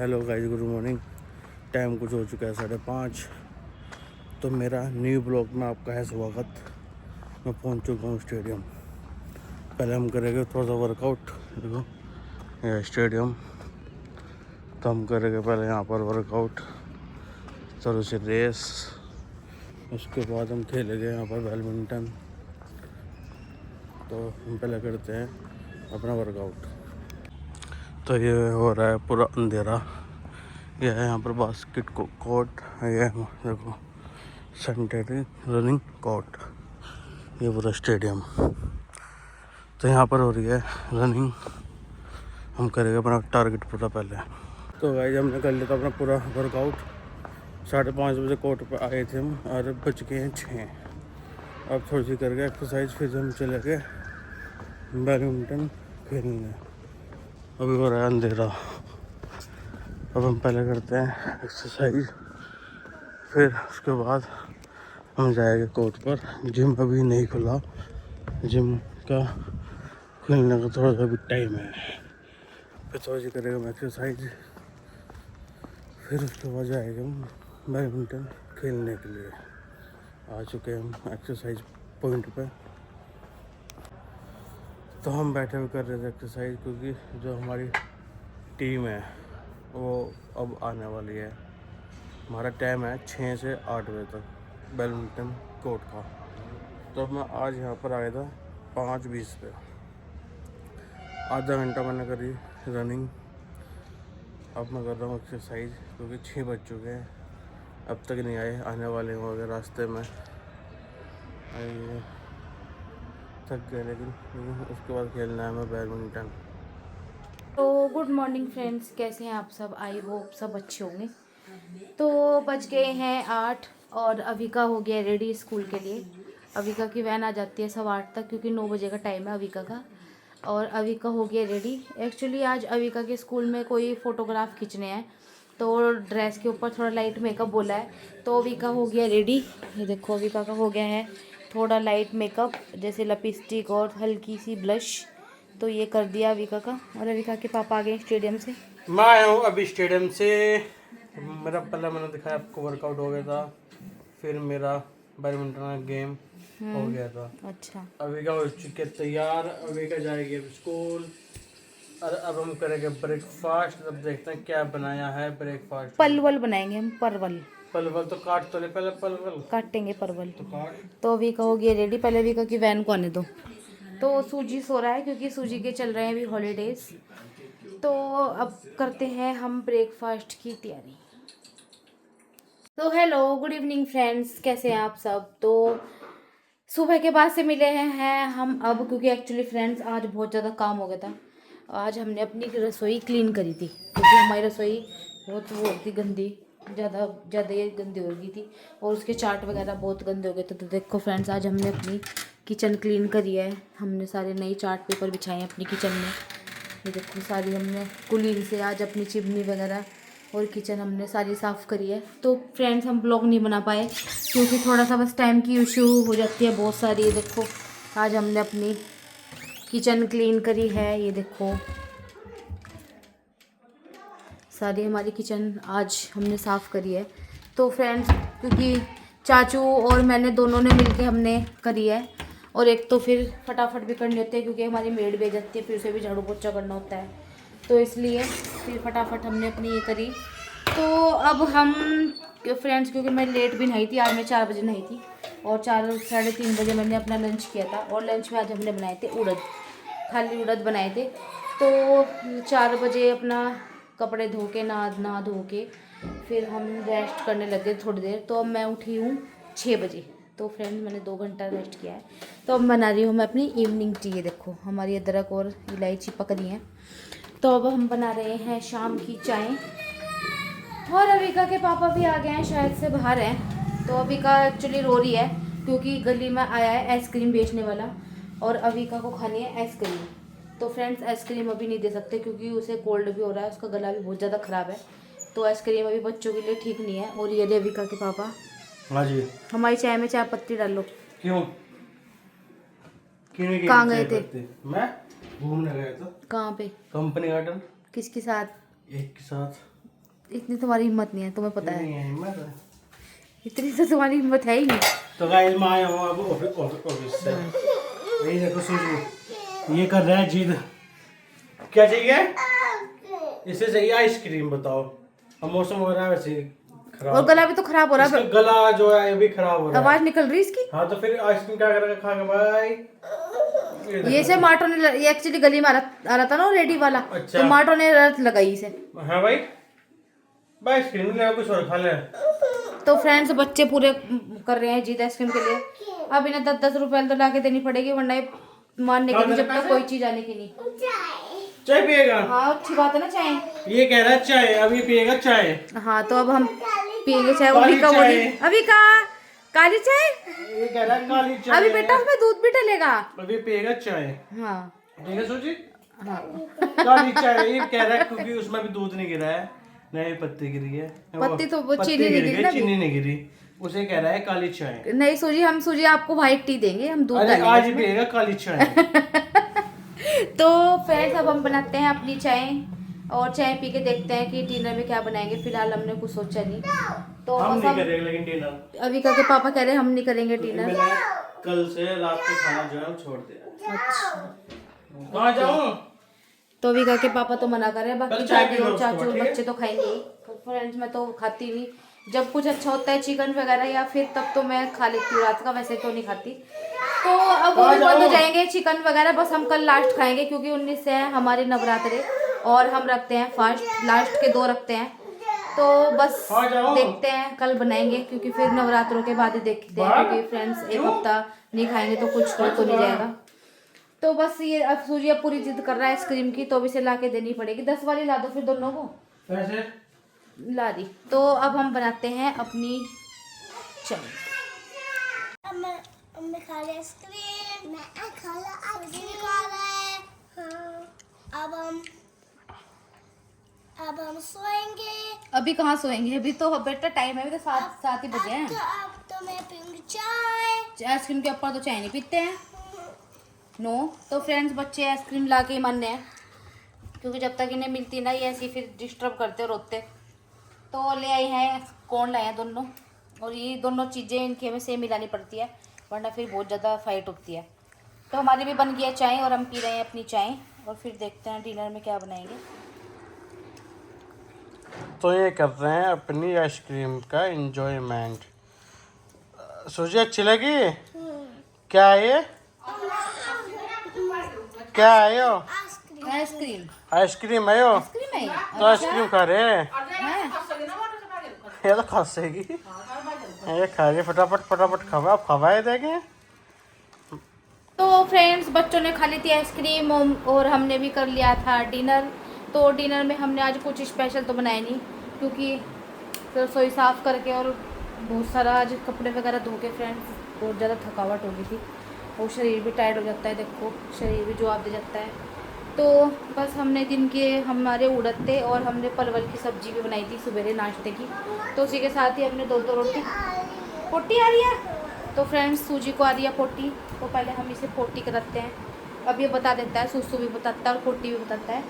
Hello guys, good morning. Time कुछ हो चुका है 5:30। तो मेरा न्यू ब्लॉग में आपका है स्वागत। मैं पहुंच चुका हूं स्टेडियम। पहले हम करेंगे थोड़ा सा वर्कआउट। देखो यह स्टेडियम। तो हम करेंगे पहले यहाँ पर वर्कआउट, थोड़ी सी रेस। उसके बाद हम खेलेंगे यहाँ पर बैडमिंटन। तो हम पहले करते हैं अपना वर्कआउट। तो ये हो रहा है पूरा अंधेरा। यह है यहाँ पर बास्केट कोर्ट। यह देखो सेंटेड रनिंग कोर्ट। ये पूरा स्टेडियम। तो यहाँ पर हो रही है रनिंग। हम करेंगे अपना टारगेट पूरा पहले। तो गाइस हमने कर लिया था अपना पूरा वर्कआउट। 5:30 बजे कोर्ट पर आए थे हम और बज गए हैं 6। अब थोड़ी सी करके एक्सरसाइज, फिर हम चले गए बैडमिंटन खेलने। अभी हो रहा है अंधेरा। अब हम पहले करते हैं एक्सरसाइज, फिर उसके बाद हम जाएंगे कोर्ट पर। जिम अभी नहीं खुला, जिम का खुलने का थोड़ा सा भी टाइम है। फिर थोड़ी सी करेंगे हम एक्सरसाइज, फिर उसके बाद जाएंगे हम बैडमिंटन खेलने के लिए। आ चुके हैं हम एक्सरसाइज पॉइंट पे। तो हम बैठे हुए कर रहे थे एक्सरसाइज, क्योंकि जो हमारी टीम है वो अब आने वाली है। हमारा टाइम है 6 से 8 बजे तक बैडमिंटन कोर्ट का। तो मैं आज यहाँ पर आया था 5:20 पे। आधा घंटा मैंने करी रनिंग। अब मैं कर रहा हूँ एक्सरसाइज, क्योंकि 6 बज चुके हैं। अब तक नहीं आए, आने वाले होंगे रास्ते में। थक गए, लेकिन उसके बाद खेलना है हमें बैडमिंटन। तो गुड मॉर्निंग फ्रेंड्स, कैसे हैं आप सब? आई होप सब अच्छे होंगे। तो बज गए हैं 8 और अविका हो गया रेडी स्कूल के लिए। अविका की वैन आ जाती है 8:15 तक, क्योंकि 9 बजे का टाइम है अविका का। और अविका हो गया रेडी। एक्चुअली आज अविका के स्कूल में कोई फ़ोटोग्राफ खींचने हैं, तो ड्रेस के ऊपर थोड़ा लाइट मेकअप बोला है। तो अविका हो गया रेडी। ये देखो अविका का हो गया है थोड़ा लाइट मेकअप, जैसे लिपस्टिक और हल्की सी ब्लश। तो ये कर दिया अविका का। और अविका के पापा आ गए स्टेडियम से। मैं आया हूँ अभी स्टेडियम से। मेरा पहले मैंने दिखाया आपको, वर्कआउट हो गया था। फिर मेरा बैडमिंटन का गेम हो गया था। अच्छा, अविका हो चुके तैयार। अविका जाएगी अब स्कूल। और अब हम करेंगे ब्रेकफास्ट। अब देखते हैं क्या बनाया है ब्रेकफास्ट। परवल बनाएंगे हम, परवल पलवल तो काट तो ले पहले, पलवल काटेंगे परवल। तो काट। तो अविका हो गई रेडी। पहले अविका की वैन को आने दो। तो सूजी सो रहा है, क्योंकि सूजी के चल रहे हैं अभी हॉलीडेज। तो अब करते हैं हम ब्रेकफास्ट की तैयारी। तो हेलो, गुड इवनिंग फ्रेंड्स, कैसे हैं आप सब? तो सुबह के बाद से मिले हैं हम अब, क्योंकि एक्चुअली फ्रेंड्स आज बहुत ज़्यादा काम हो गया था। आज हमने अपनी रसोई क्लीन करी थी, क्योंकि हमारी रसोई बहुत वो थी गंदी, ज़्यादा ही गंदी हो गई थी। और उसके चाट वगैरह बहुत गंदे हो गए थे। तो देखो फ्रेंड्स, आज हमने अपनी किचन क्लीन करी है। हमने सारे नए चार्ट पेपर बिछाए हैं अपनी किचन में। ये देखो सारी हमने कुलीन से आज अपनी चिमनी वगैरह और किचन हमने सारी साफ़ करी है। तो फ्रेंड्स हम ब्लॉग नहीं बना पाए, क्योंकि थोड़ा सा बस टाइम की इशू हो जाती है बहुत सारी। ये देखो आज हमने अपनी किचन क्लीन करी है। ये देखो सारी हमारी किचन आज हमने साफ़ करी है। तो फ्रेंड्स, क्योंकि चाचू और मैंने दोनों ने मिलके हमने करी है। और एक तो फिर फटाफट भी करनी होती है, क्योंकि हमारी मेड भी जाती है, फिर उसे भी झाड़ू पोछा करना होता है। तो इसलिए फिर फटाफट हमने अपनी ये करी। तो अब हम फ्रेंड्स, क्योंकि मैं लेट भी नहाई थी, आज मैं 4 बजे नहाई थी। और 4 साढ़े 3 बजे मैंने अपना लंच किया था। और लंच में आज हमने बनाए थे उड़द, खाली उड़द बनाए थे। तो 4 बजे अपना कपड़े धो के नहा धो के फिर हम रेस्ट करने लगे थोड़ी देर। तो अब मैं उठी हूँ 6 बजे। तो फ्रेंड मैंने 2 घंटा रेस्ट किया है। तो अब बना रही हूँ मैं अपनी इवनिंग टी। ये देखो हमारी अदरक और इलायची पक रही हैं। तो अब हम बना रहे हैं शाम की चाय। और अविका के पापा भी आ गए हैं, शायद से बाहर हैं। तो अविका एक्चुअली रो रही है, क्योंकि गली में आया है आइसक्रीम बेचने वाला और अविका को खानी है आइसक्रीम। तो फ्रेंड्स आइसक्रीम अभी नहीं दे सकते, क्योंकि उसे कोल्ड भी हो रहा है, उसका गला भी बहुत ज़्यादा ख़राब है। तो आइसक्रीम अभी बच्चों के लिए ठीक नहीं है। और ये अविका के पापा। हाँ जी। हमारी चाय में चाय पत्ती डालो। क्यों? कहाँ गए थे? मैं घूमने गया था। कहाँ पे? Company garden. किसके साथ? एक के साथ। इतनी तुम्हारी हिम्मत नहीं है, तुम्हें पता है। नहीं है हिम्मत है। इतनी तो तुम्हारी हिम्मत है ही नहीं। तो गाइस मैं आया हूँ अब ऑफिस से। यही देखो सूजी ये कर रहा है जिद। क्या चाहिए? इसे चाहिए आइसक्रीम। बताओ अब मौसम हो रहा है वैसे खराब, और गला भी तो खराब हो रहा है, गला जो है ये भी खराब हो रहा है, आवाज निकल रही इसकी। हाँ तो फिर आइसक्रीम क्या करेगा खा के भाई? ये से माटो ने ये एक्चुअली गली में आ रहा था ना रेडी वाला। अच्छा। तो माटो ने रट लगाई इसे। हाँ भाई आइसक्रीम ले कुछ और खा ले। तो फ्रेंड्स बच्चे पूरे कर रहे हैं जिद आइसक्रीम के लिए। अब इन्हें 10-10 रुपए तो लाके देनी पड़ेगी, वरना ये मानने के नहीं जब तक कोई चीज आने की नहीं। चाय पिएगा? हाँ अच्छी बात है ना चाय। ये कह रहा है चाय, अब ये पिएगा चाय। हाँ तो अब हम पिएंगे चाय। अभी का काली चाय। ये कह रहा है काली चाय। अभी बेटा उसमें दूध भी डलेगा। अभी पिएगा चाय। हाँ ठीक है सूजी। हाँ काली चाय ये कह रहा है क्योंकि उसमें भी दूध नहीं गिरा है, नहीं पत्ती गिरी है। पत्ती तो वो पत्ती चीनी नहीं गिरी गिरी है, ना। चीनी नहीं गिरी। उसे कह रहा है काली चाय। नहीं सूजी, हम सूजी आपको व्हाइट टी देंगे, हम दूध अरे डालेंगे आज ही इसमें। पिएगा काली चाय। तो फ्रेंड्स अब हम बनाते हैं अपनी चाय और चाय पी के देखते हैं कि डिनर में क्या बनाएंगे। फिलहाल हमने कुछ सोचा नहीं, तो हम बस नहीं करेंगे लेकिन डिनर। अभी का के पापा कह रहे हैं हम नहीं करेंगे डिनर। मैंने कल से रात को खाना जो है छोड़ दिया। अच्छा कहाँ जाऊँ? तो अभी का के पापा तो मना कर रहे हैं, बाकी बस चाय दादी पी लो और उसके चाचू बाद, और ठीक है? बच्चे तो खाएंगे ही। तो फ्रेंड्स मैं तो खाती नहीं, जब कुछ अच्छा होता है चिकन वगैरह या फिर तब तो मैं खा लेती हूँ रात का, वैसे तो नहीं खाती। तो अब वो भी बंद हो जाएंगे चिकन वगैरह, बस हम कल लास्ट खाएंगे क्योंकि 19 से है हमारे नवरात्रे और हम रखते हैं फास्ट, लास्ट के 2 रखते हैं। तो बस देखते हैं कल बनाएंगे क्योंकि फिर नवरात्रों के बाद ही देखते हैं, क्योंकि फ्रेंड्स एक हफ्ता नहीं खाएंगे तो कुछ तो नहीं जाएगा। तो बस ये अब सूजी अब पूरी जिद कर रहा है आइसक्रीम की, तो अब इसे ला के देनी पड़ेगी। 10 वाली ला दो फिर दोनों को। कैसे? ला दी। तो अब हम बनाते हैं अपनी चाय। मैं खा ले आइसक्रीम, मैं खा ला आइसक्रीम खा ले। हाँ अब हम सोएंगे। अभी कहाँ सोएंगे, अभी तो बेटा टाइम है, अभी तो 7 ही बजे हैं। अब तो मैं पीऊंगी चाय। आइसक्रीम के ऊपर तो चाय नहीं पीते हैं। नो तो फ्रेंड्स बच्चे आइसक्रीम ला के ही मानने हैं, क्योंकि जब तक इन्हें मिलती ना ये ऐसी फिर डिस्टर्ब करते रोते। तो ले आए हैं कौन लाए हैं दोनों, और ये दोनों चीज़ें इनकी हमें सेम मिलानी पड़ती है वरना फिर बहुत ज़्यादा फाइट होती है। तो हमारी भी बन गई है चाय और हम पी रहे हैं अपनी चाय, और फिर देखते हैं डिनर में क्या बनाएंगे। तो ये कर रहे हैं अपनी आइसक्रीम का एंजॉयमेंट। सूजी अच्छी लगी? क्या है ये? क्या है यो? आइसक्रीम आइसक्रीम है यो? आइसक्रीम है ये? तो आइसक्रीम खा रहे हैं? हैं? ये तो खासेगी। ये खा रही फटाफट खवा खवाए देंगे। तो फ्रेंड्स बच्चों ने खा ली थी आइसक्रीम और हमने भी कर लिया था डिनर। तो डिनर में हमने आज कुछ स्पेशल तो बनाया नहीं, क्योंकि रसोई साफ़ करके और बहुत सारा आज कपड़े वगैरह धो के फ्रेंड्स बहुत ज़्यादा थकावट हो गई थी और शरीर भी टायर्ड हो जाता है, देखो शरीर भी जवाब दे जाता है। तो बस हमने दिन के हमारे उड़द थे और हमने परवल की सब्ज़ी भी बनाई थी सवेरे नाश्ते की, तो उसी के साथ ही हमने 2 रोटी। पोटी आ रही है तो फ्रेंड्स सूजी को आ रही है पोटी, तो पहले हम इसे पोटी कराते हैं। अब ये बता देता है, सुसु भी बताता है और पोटी भी बताता है,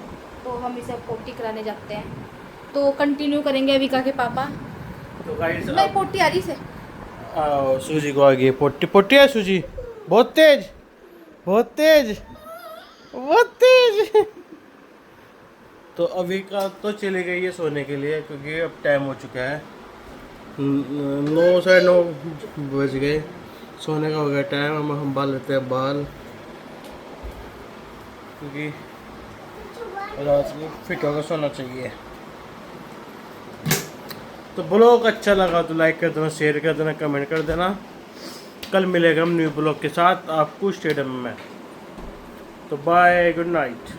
तो हम इसे पोटी कराने जाते हैं। तो कंटिन्यू करेंगे अविका के पापा। तो गाइस नहीं पोटी आ रही से सूजी को आ गई पोटी। पोटी है सूजी बहुत तेज बहुत तेज बहुत तेज। तो अभी का तो चली गई है सोने के लिए, क्योंकि अब टाइम हो चुका है 9 साढ़े 9 बज गए, सोने का हो गया टाइम। हम बाल लेते हैं बाल, क्योंकि रात में फिट होकर सोना चाहिए। तो ब्लॉग अच्छा लगा तो लाइक कर देना, शेयर कर देना, कमेंट कर देना। कल मिलेगा हम न्यू ब्लॉग के साथ आपको स्टेडियम में। तो बाय, गुड नाइट।